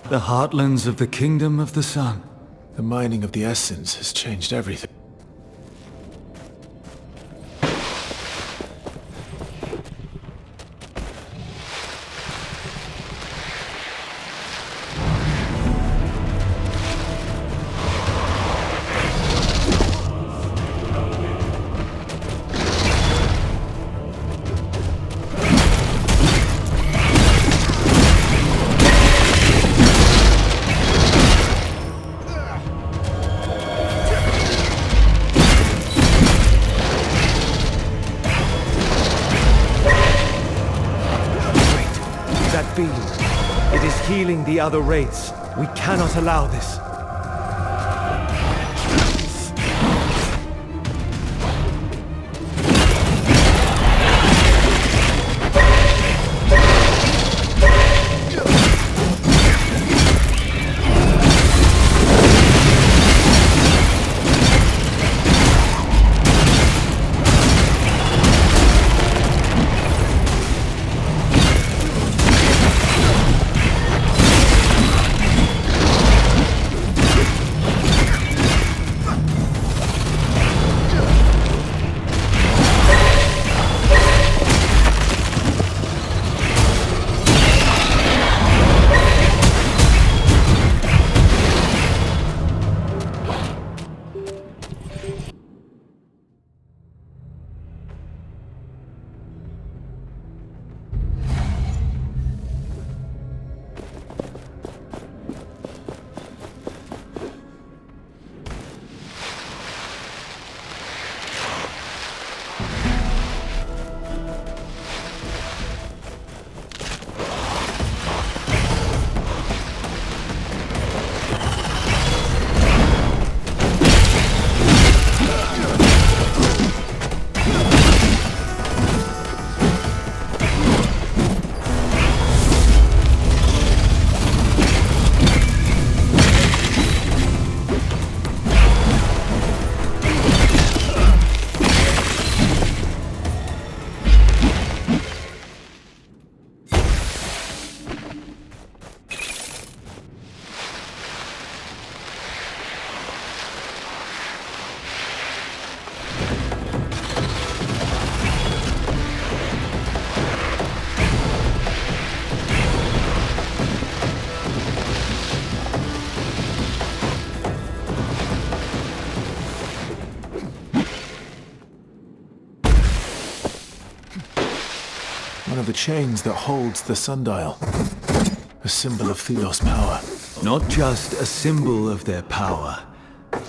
The heartlands of the Kingdom of the Sun. The mining of the essence has changed everything. It is healing the other wraiths. We cannot allow this. One of the chains that holds the sundial. A symbol of Thelos' power. Not just a symbol of their power,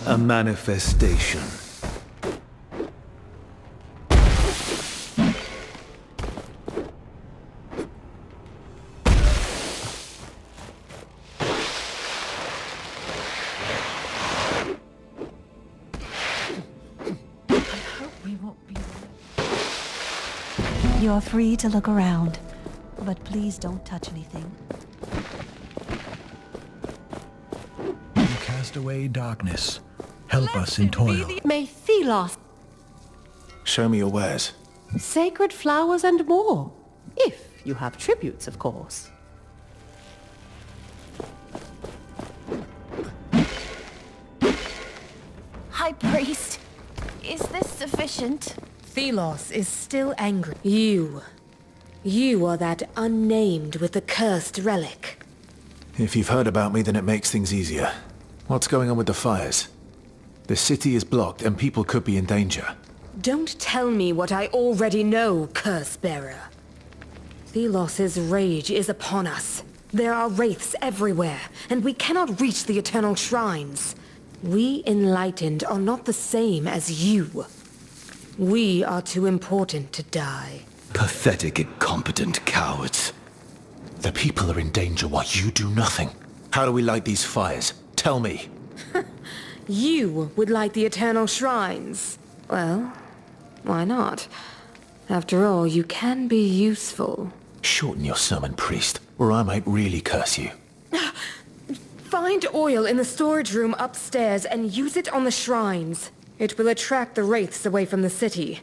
a manifestation. You're free to look around, but please don't touch anything. You cast away darkness. Help us in toil. May Thelos, Show me your wares. sacred flowers and more. If you have tributes, of course. High Priest, is this sufficient? Thelos is still angry. You are that unnamed with the cursed relic. If you've heard about me, then it makes things easier. What's going on with the fires? The city is blocked and people could be in danger. Don't tell me what I already know, Curse-bearer. Thelos' rage is upon us. There are wraiths everywhere, and we cannot reach the Eternal Shrines. We Enlightened are not the same as you. We are too important to die. Pathetic, incompetent cowards. The people are in danger while you do nothing. How do we light these fires? Tell me. You would light the Eternal Shrines. Well, why not? After all, you can be useful. Shorten your sermon, priest, or I might really curse you. Find oil in the storage room upstairs and use it on the shrines. It will attract the wraiths away from the city.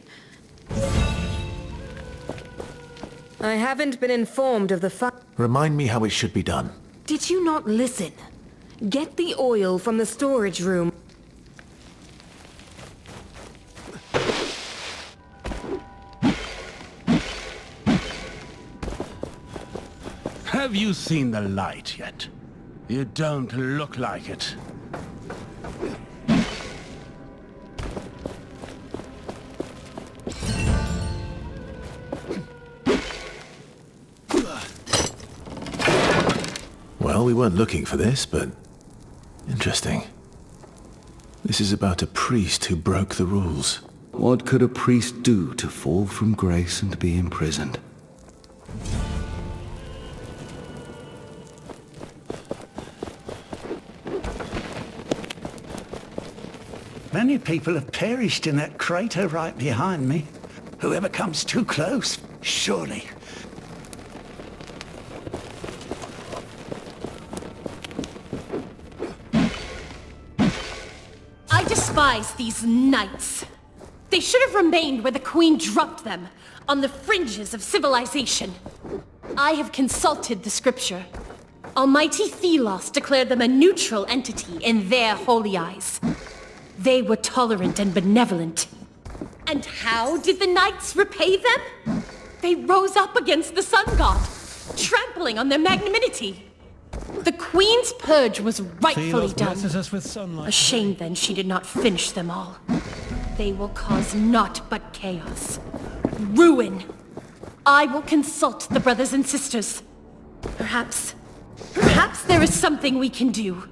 I haven't been informed of the Remind me how it should be done. Did you not listen? Get the oil from the storage room. Have you seen the light yet? You don't look like it. Well, we weren't looking for this, but... interesting. This is about a priest who broke the rules. What could a priest do to fall from grace and be imprisoned? Many people have perished in that crater right behind me. Whoever comes too close, surely. I despise these knights. They should have remained where the Queen dropped them, on the fringes of civilization. I have consulted the scripture. Almighty Thelos declared them a neutral entity in their holy eyes. They were tolerant and benevolent. And how did the knights repay them? They rose up against the sun god, trampling on their magnanimity. The Queen's purge was rightfully done. blesses us with sunlight. A shame then she did not finish them all. They will cause naught but chaos. Ruin. I will consult the brothers and sisters. Perhaps there is something we can do.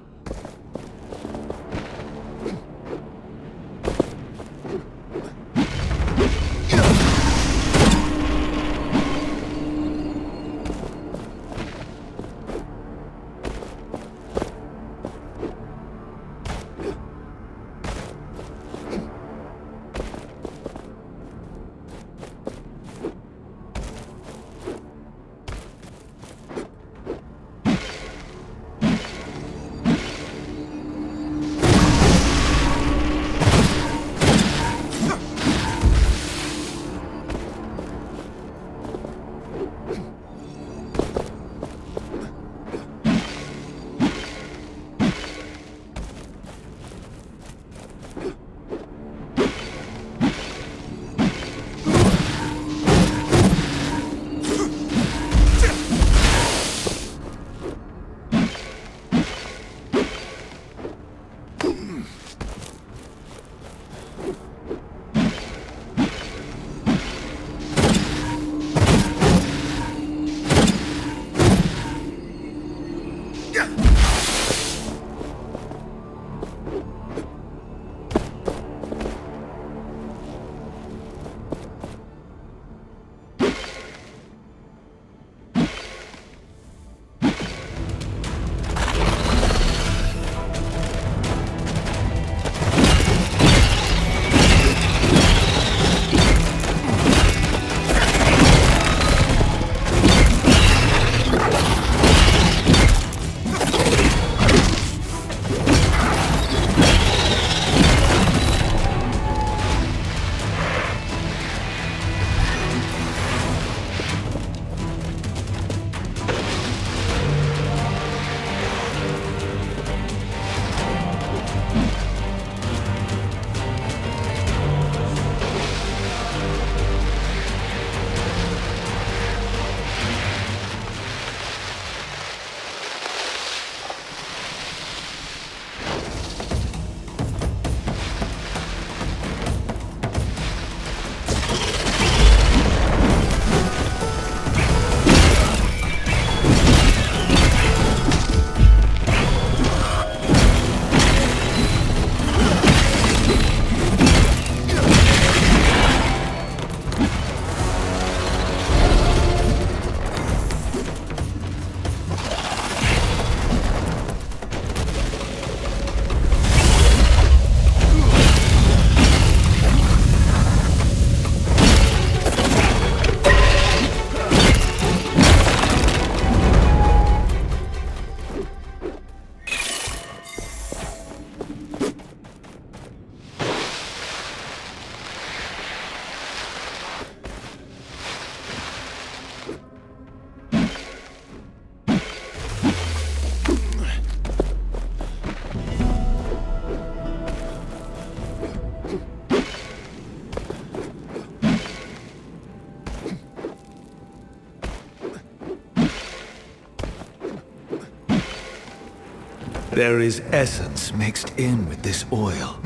There is essence mixed in with this oil.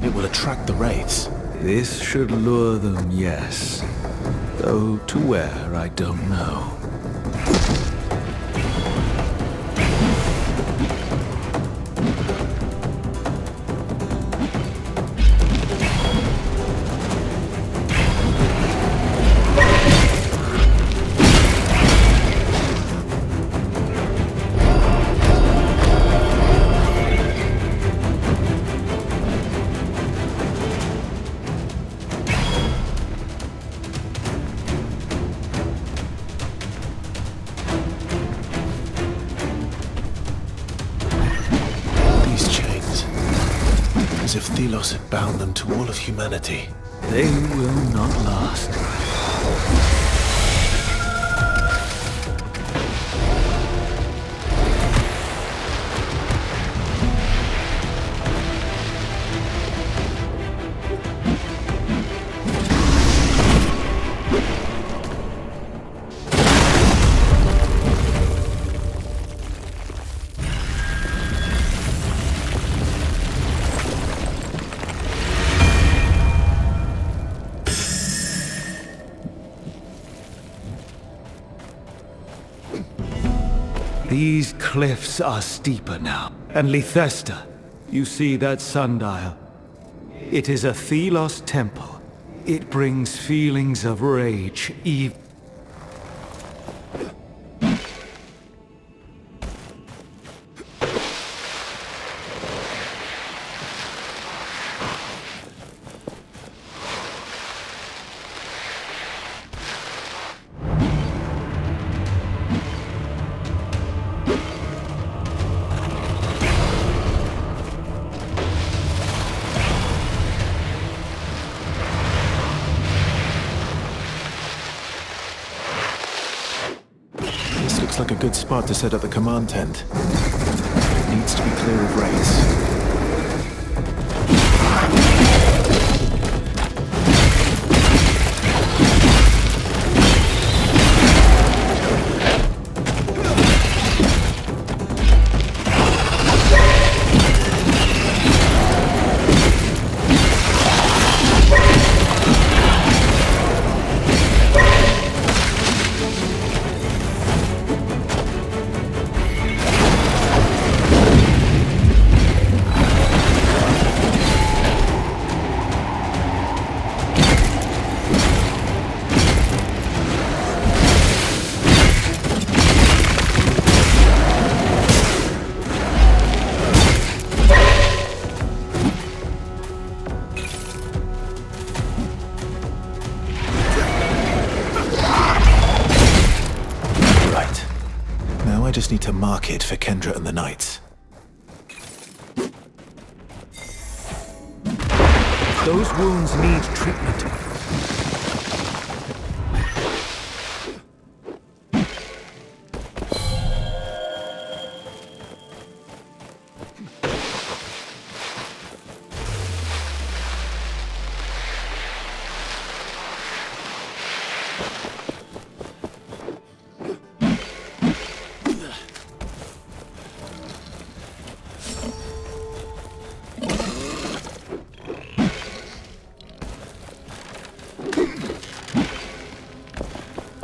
It will attract the wraiths. This should lure them, yes. Though to where, I don't know. As if Thelos had bound them to all of humanity. They will not last. These cliffs are steeper now. And Lethesta, you see that sundial? It is a Thelos temple. It brings feelings of rage, even... Looks like a good spot to set up the command tent. It needs to be clear of wraiths. I just need to mark it for Kendra and the Knights. Those wounds need treatment.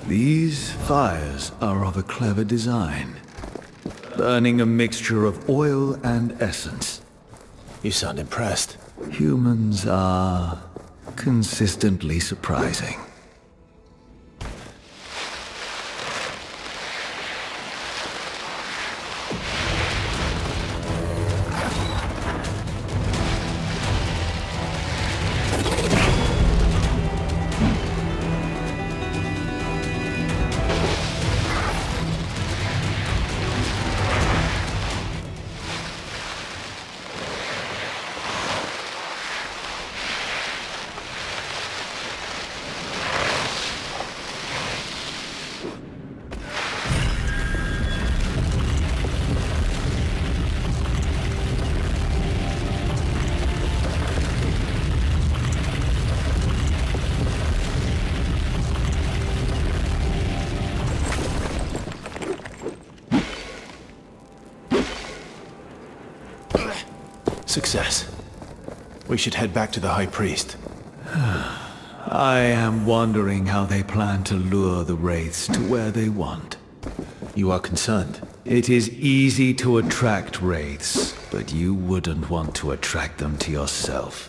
These fires are of a clever design, burning a mixture of oil and essence. You sound impressed. Humans are consistently surprising. Success. We should head back to the High Priest. I am wondering how they plan to lure the Wraiths to where they want. You are concerned? It is easy to attract Wraiths, but you wouldn't want to attract them to yourself.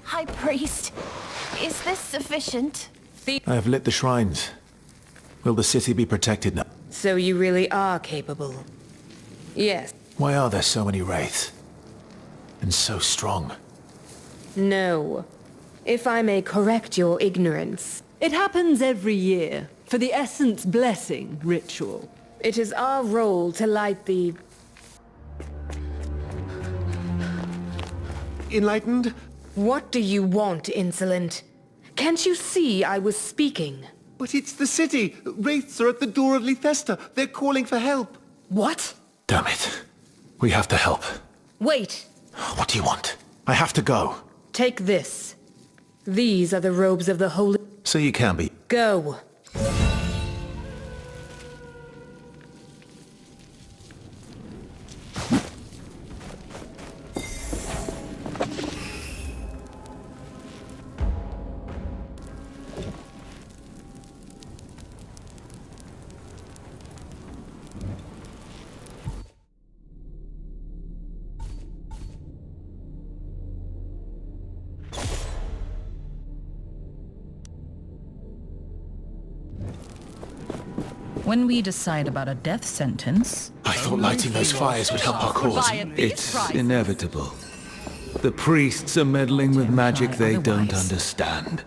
High Priest, is this sufficient? I have lit the shrines. Will the city be protected now? So you really are capable. Yes. Why are there so many wraiths? And so strong? No. If I may correct your ignorance. It happens every year, for the Essence Blessing ritual. It is our role to light the... Enlightened? What do you want, insolent? Can't you see I was speaking? But it's the city! Wraiths are at the door of Lethesta. They're calling for help. What? Damn it. We have to help. Wait. What do you want? I have to go. Take this. These are the robes of the Holy... So you can be. Go. When we decide about a death sentence... I thought lighting those fires would help our cause. It's inevitable. The priests are meddling with magic they don't understand.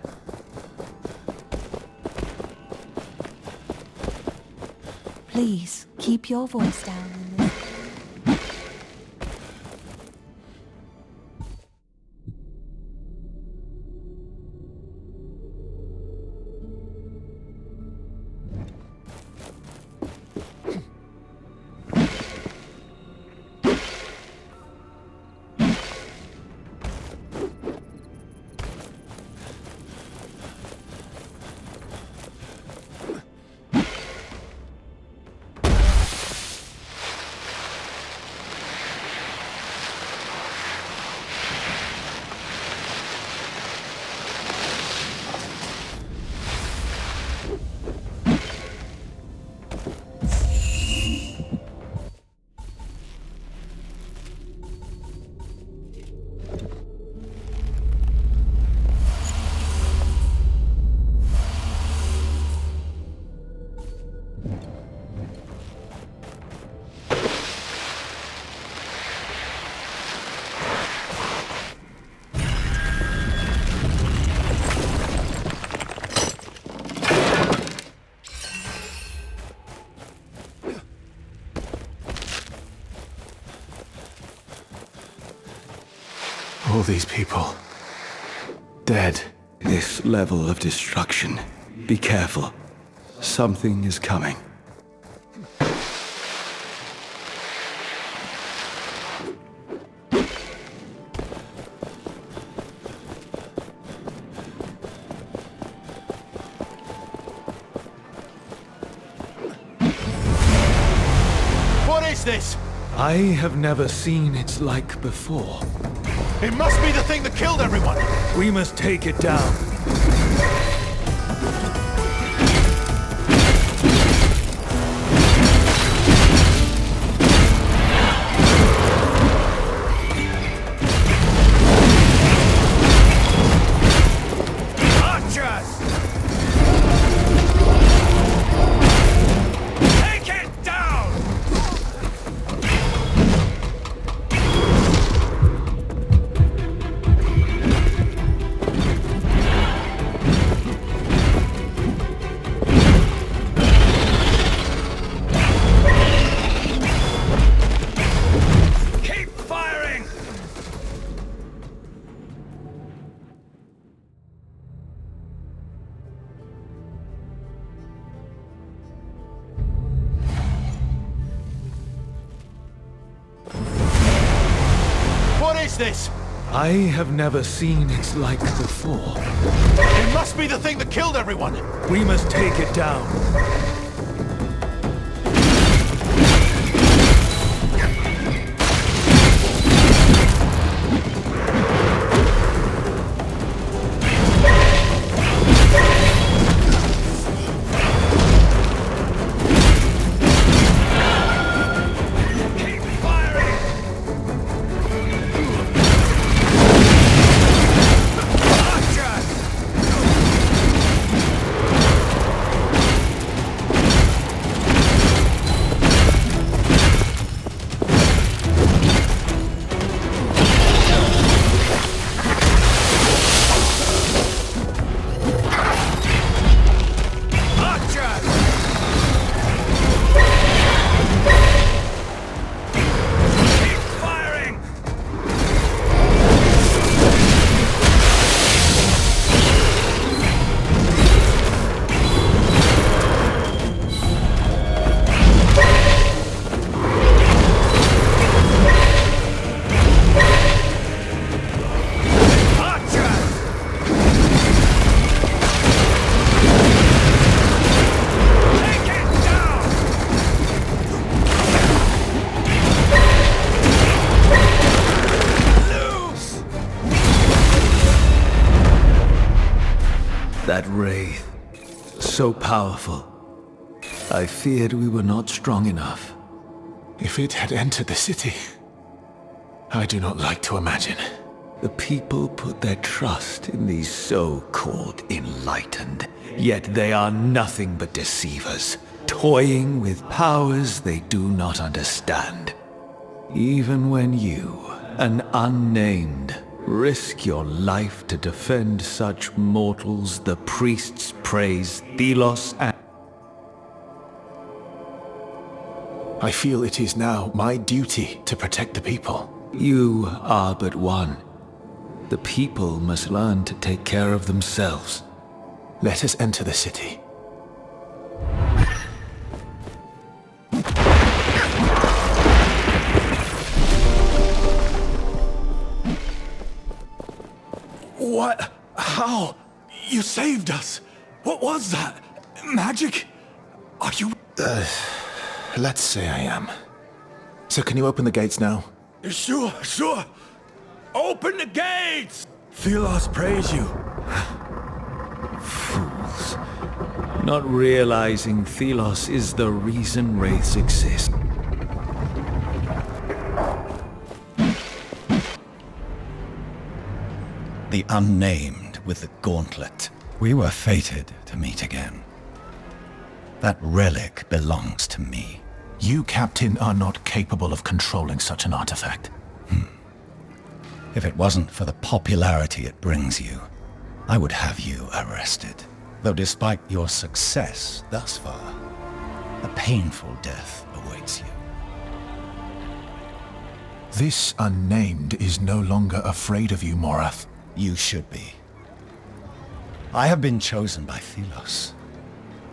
Please, keep your voice down in this. All these people... dead. This level of destruction. Be careful. Something is coming. What is this? I have never seen its like before. It must be the thing that killed everyone! We must take it down. Archers! Take it down! I have never seen its like before. It must be the thing that killed everyone! We must take it down. That wraith, so powerful. I feared we were not strong enough. If it had entered the city, I do not like to imagine. The people put their trust in these so-called enlightened, yet they are nothing but deceivers, toying with powers they do not understand. Even when you, an unnamed, risk your life to defend such mortals, the priests praise Thelos and... I feel it is now my duty to protect the people. You are but one. The people must learn to take care of themselves. Let us enter the city. What? How? You saved us! What was that? Magic? Are you... let's say I am. So can you open the gates now? Sure. Open the gates! Thelos praise you. Fools. Not realizing Thelos is the reason wraiths exist. The unnamed with the gauntlet. We were fated to meet again. That relic belongs to me. You, Captain, are not capable of controlling such an artifact. If it wasn't for the popularity it brings you, I would have you arrested. Though despite your success thus far, a painful death awaits you. This unnamed is no longer afraid of you, Morath. You should be. I have been chosen by Thelos.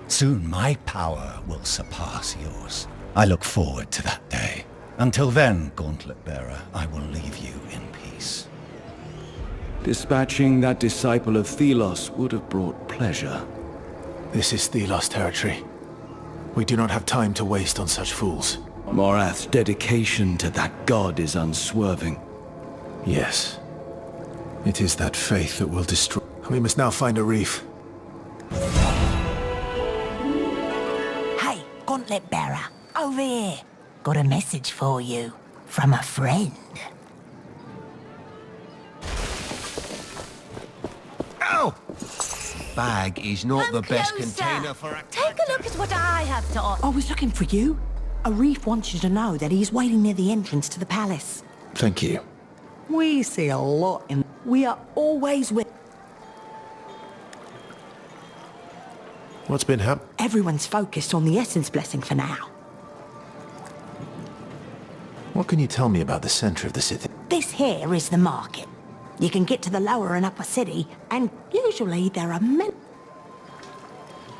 Soon my power will surpass yours. I look forward to that day. Until then, Gauntlet Bearer, I will leave you in peace. Dispatching that disciple of Thelos would have brought pleasure. This is Thelos territory. We do not have time to waste on such fools. Morath's dedication to that god is unswerving. Yes. It is that faith that will destroy... We must now find a reef. Hey, Gauntlet Bearer, over here. Got a message for you. From a friend. Ow! Bag is not the best container for a... Take a look at what I have to offer. I was looking for you. A reef wants you to know that he's waiting near the entrance to the palace. Thank you. We see a lot in... We are always with... What's been happening? Everyone's focused on the Essence Blessing for now. What can you tell me about the center of the city? This here is the market. You can get to the lower and upper city, and usually there are many...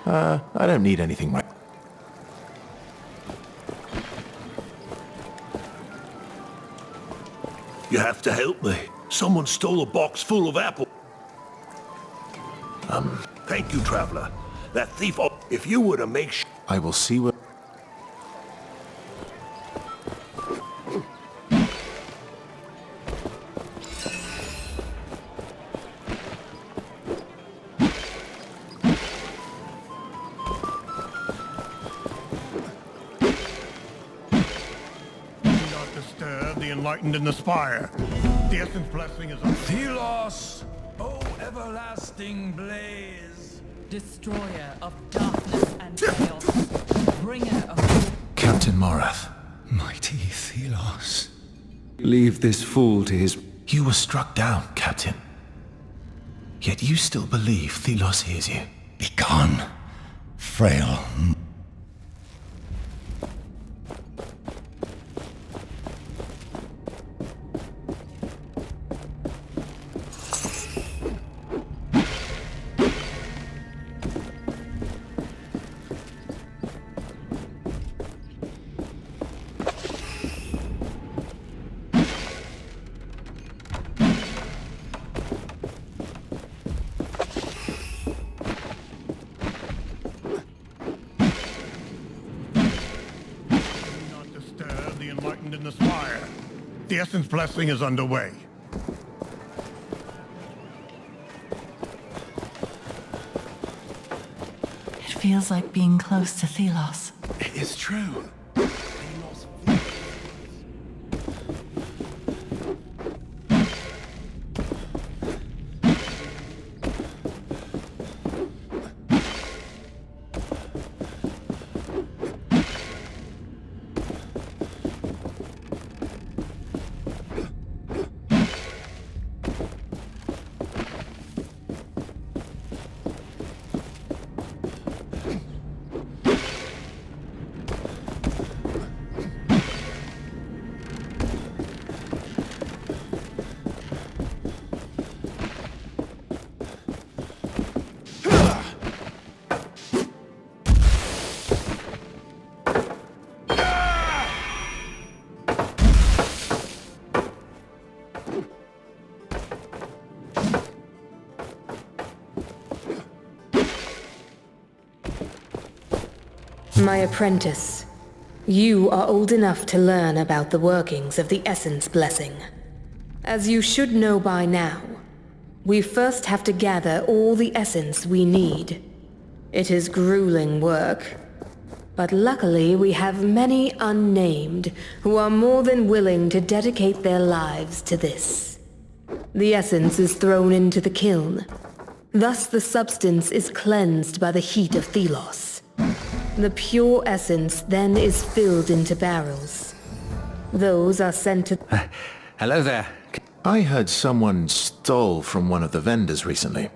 I don't need anything right... You have to help me. Someone stole a box full of apples. Thank you, traveler. That thief, if you were to make I will see what... not disturb the enlightened in the spire. The Essence blessing is on. Thelos, O everlasting blaze, Destroyer of darkness and chaos, bringer of... Captain Morath. Mighty Thelos. Leave this fool to his... You were struck down, Captain. Yet you still believe Thelos hears you. Begone, frail. In the spire. The Essence blessing is underway. It feels like being close to Thelos. It's true. My apprentice, you are old enough to learn about the workings of the Essence blessing. As you should know by now, we first have to gather all the essence we need. It is grueling work, but luckily we have many unnamed who are more than willing to dedicate their lives to this. The essence is thrown into the kiln. Thus the substance is cleansed by the heat of Thelos. The pure essence then is filled into barrels. Those are sent to... Hello there. I heard someone stole from one of the vendors recently.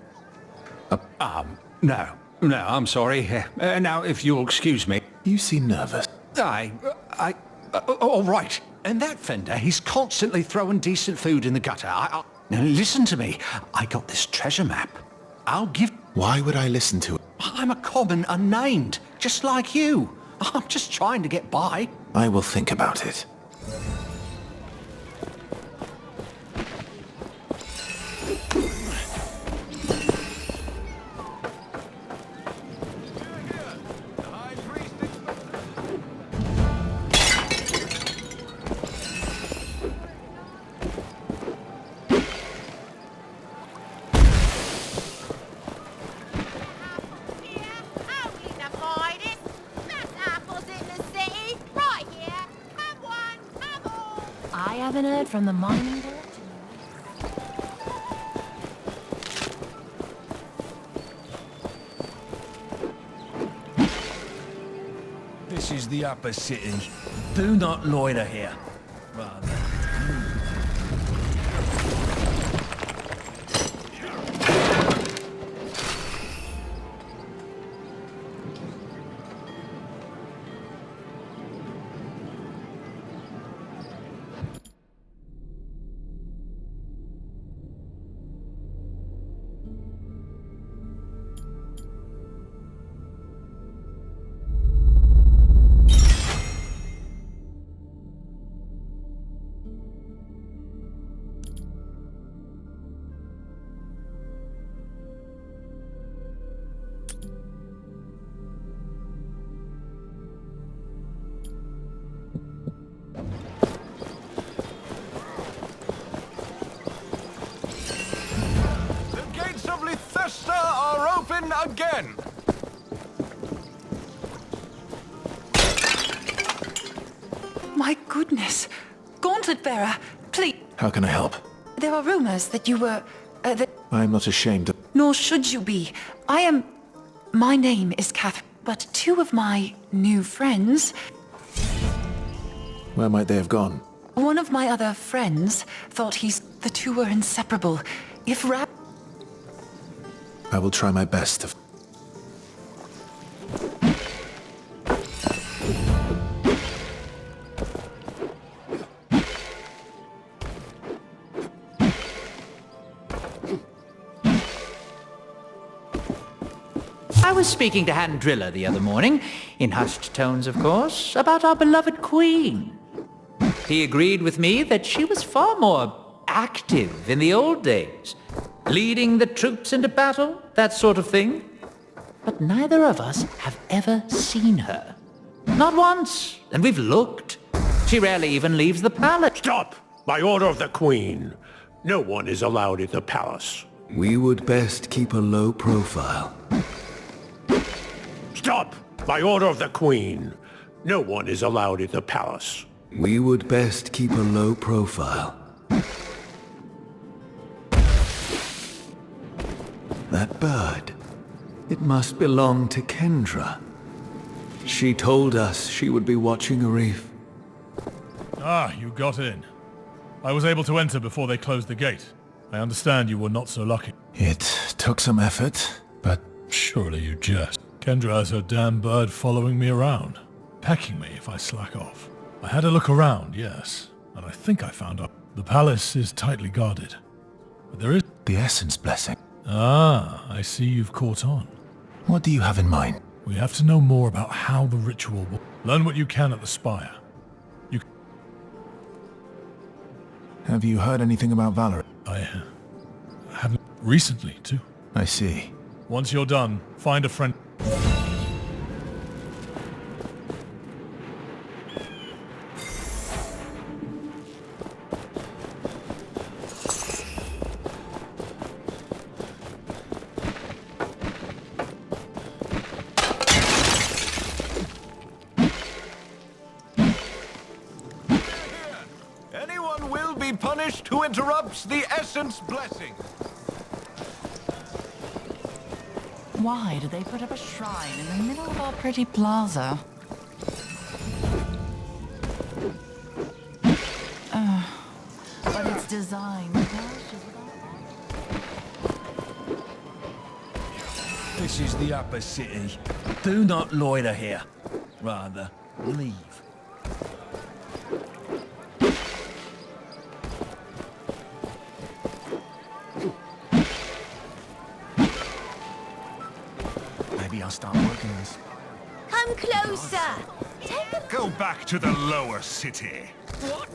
No, I'm sorry. Now, if you'll excuse me. You seem nervous. All right. And that vendor, he's constantly throwing decent food in the gutter. Now listen to me. I got this treasure map. I'll give... Why would I listen to it? I'm a common unnamed, just like you. I'm just trying to get by. I will think about it. I haven't heard from the mining board. This is the upper city. Do not loiter here. Rather. open again! My goodness. Gauntlet Bearer, please. How can I help? There are rumors that you were... that... I'm not ashamed of... Nor should you be. My name is Catherine, but two of my new friends... Where might they have gone? One of my other friends thought the two were inseparable. If I will try my best to... I was speaking to Handrilla the other morning, in hushed tones of course, about our beloved queen. He agreed with me that she was far more active in the old days, leading the troops into battle, that sort of thing. But neither of us have ever seen her. Not once, and we've looked. She rarely even leaves the palace. Stop! By order of the Queen. No one is allowed in the palace. We would best keep a low profile. Stop! By order of the Queen. No one is allowed in the palace. We would best keep a low profile. That bird. It must belong to Kendra. She told us she would be watching a reef. Ah, you got in. I was able to enter before they closed the gate. I understand you were not so lucky. It took some effort, but... Surely you jest. Kendra has her damn bird following me around, pecking me if I slack off. I had a look around, yes, and I think I found out. The palace is tightly guarded, but there is... The Essence Blessing. Ah, I see you've caught on. What do you have in mind? We have to know more about how the ritual will... Learn what you can at the Spire. Have you heard anything about Valerie? I haven't... Recently, too. I see. Once you're done, find a friend... Punished who interrupts the Essence Blessing. Why do they put up a shrine in the middle of our pretty plaza? But it's designed. This is the upper city. Do not loiter here. Rather, leave. I'll start working this. Come closer! Go back to the lower city. What?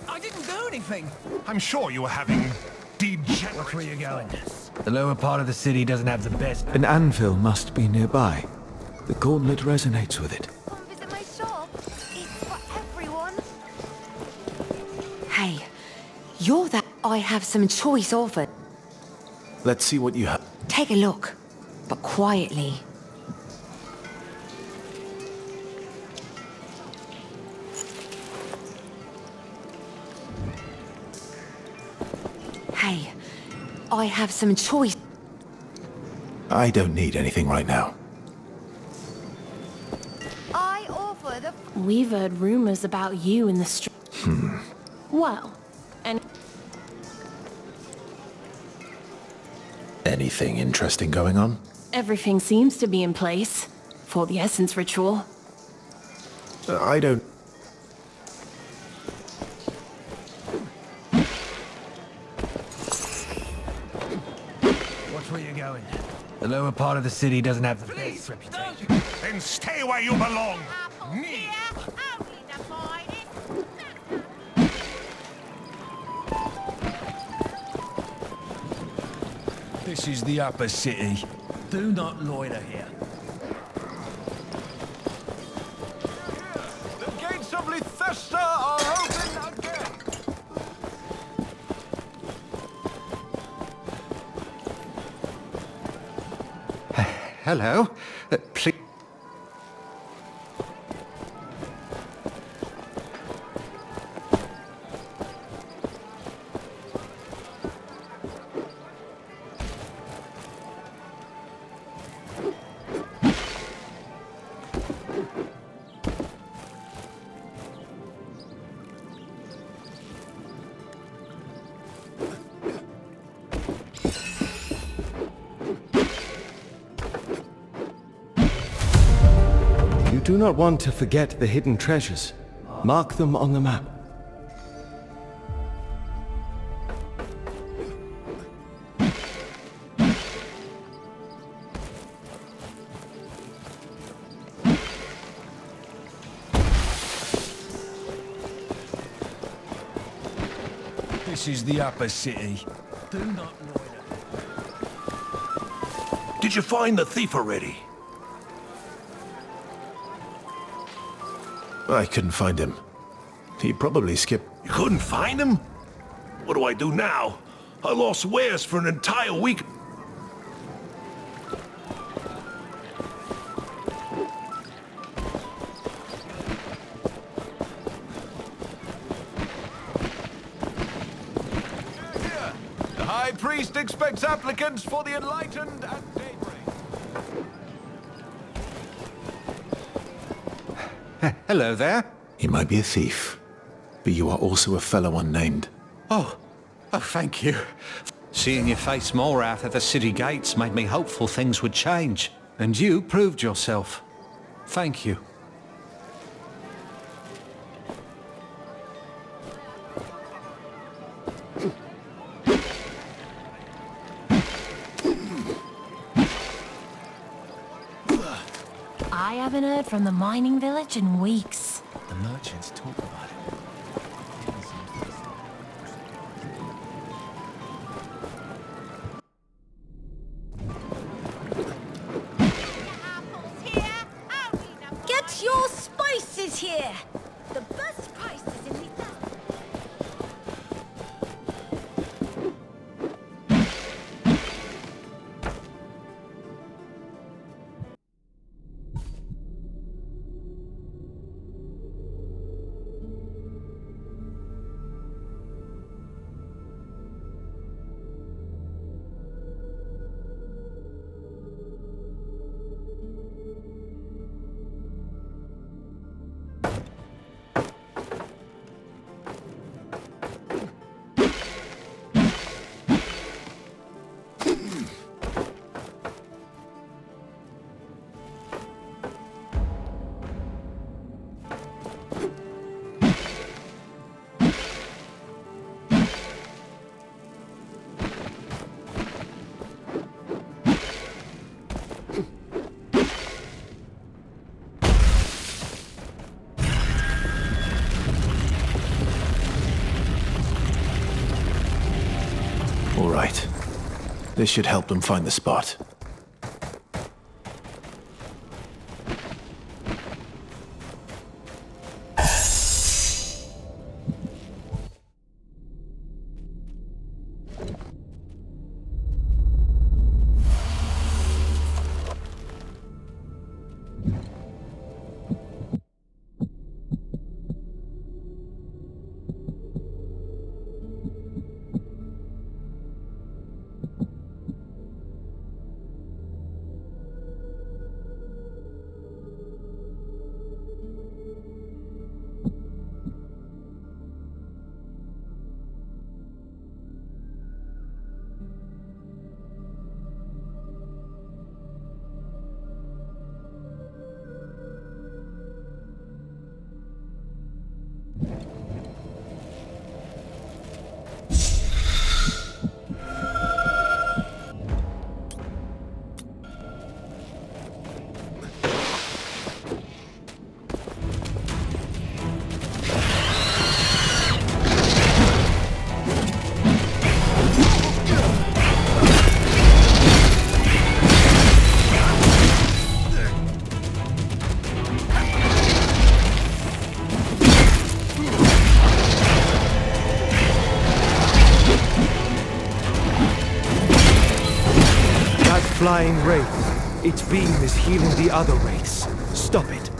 I didn't do anything. I'm sure you were having degenerate... Where are you going? The lower part of the city doesn't have the best... An anvil must be nearby. The gauntlet resonates with it. Come visit my shop. It's for everyone. Hey, you're that... I have some choice offers. Let's see what you have. Take a look, but quietly. Hey, I have some choice. I don't need anything right now. I offer the... We've heard rumors about you in the street. Well, and... Anything interesting going on? Everything seems to be in place for the Essence ritual. I don't... Watch where you're going. The lower part of the city doesn't have the best reputation. Then stay where you belong. Me. This is the upper city. Do not loiter here. The gates of Lithesta are open again! hello. Please... You do not want to forget the hidden treasures. Mark them on the map. This is the upper city. Do not loiter. Did you find the thief already? I couldn't find him. He probably skipped... You couldn't find him? What do I do now? I lost wares for an entire week. The High Priest expects applicants for the Enlightened at daybreak. Hello there. He might be a thief, but you are also a fellow unnamed. Oh, thank you. Seeing your face more out at the city gates made me hopeful things would change. And you proved yourself. Thank you. I haven't heard from the mining village in weeks. The merchants talk about it. Get your spices here! The best prices in the... All right. This should help them find the spot. Flying wraith. Its beam is healing the other wraiths. Stop it.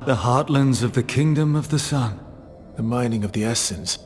The heartlands of the Kingdom of the Sun. The mining of the Essence.